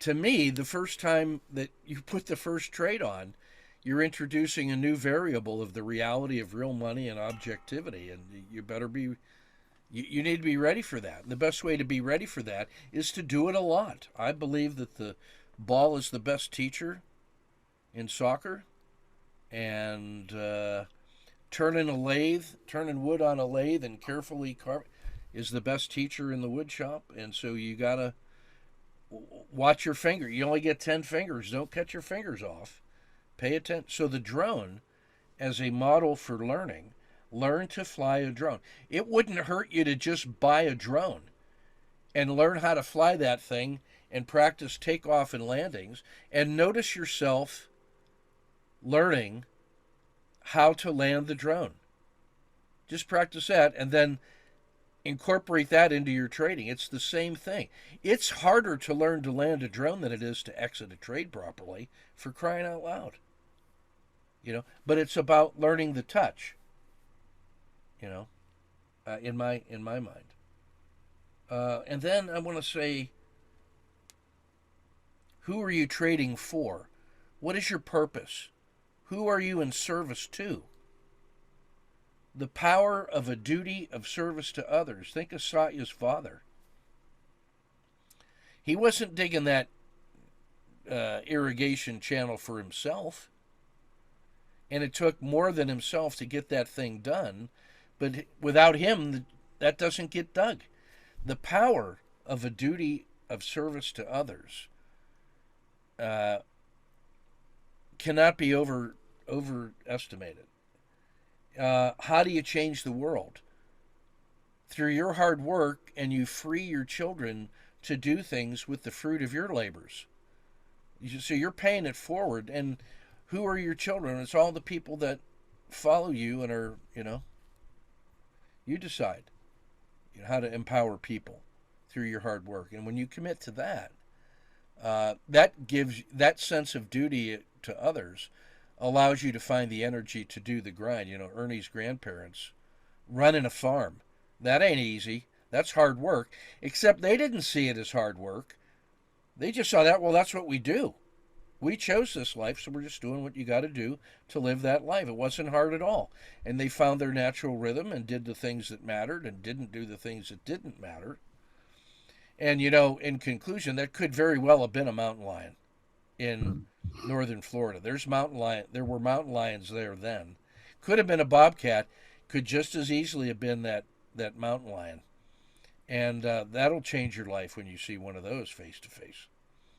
to me, the first time that you put the first trade on, you're introducing a new variable of the reality of real money and objectivity, and you better be you need to be ready for that. And the best way to be ready for that is to do it a lot. I believe that the ball is the best teacher in soccer, and turning wood on a lathe and carefully carve is the best teacher in the wood shop. And so you gotta watch your finger. You only get 10 fingers. Don't cut your fingers off. Pay attention. So the drone, as a model for learning, learn to fly a drone. It wouldn't hurt you to just buy a drone and learn how to fly that thing and practice takeoff and landings, and notice yourself learning how to land the drone. Just practice that and then incorporate that into your trading. It's the same thing. It's harder to learn to land a drone than it is to exit a trade properly, for crying out loud. But it's about learning the touch, in my mind. And then I want to say, who are you trading for? What is your purpose? Who are you in service to? The power of a duty of service to others. Think of Satya's father. He wasn't digging that irrigation channel for himself. And it took more than himself to get that thing done. But without him, that doesn't get dug. The power of a duty of service to others cannot be overestimated. How do you change the world? Through your hard work, and you free your children to do things with the fruit of your labors. So you're paying it forward. And who are your children? It's all the people that follow you and are, you decide how to empower people through your hard work. And when you commit to that, that gives that sense of duty to others, allows you to find the energy to do the grind. Ernie's grandparents running a farm. That ain't easy. That's hard work. Except they didn't see it as hard work. They just saw that, well, that's what we do. We chose this life, so we're just doing what you got to do to live that life. It wasn't hard at all. And they found their natural rhythm and did the things that mattered and didn't do the things that didn't matter. And, in conclusion, that could very well have been a mountain lion in northern Florida. There were mountain lions there then. Could have been a bobcat. Could just as easily have been that mountain lion. And that'll change your life when you see one of those face to face.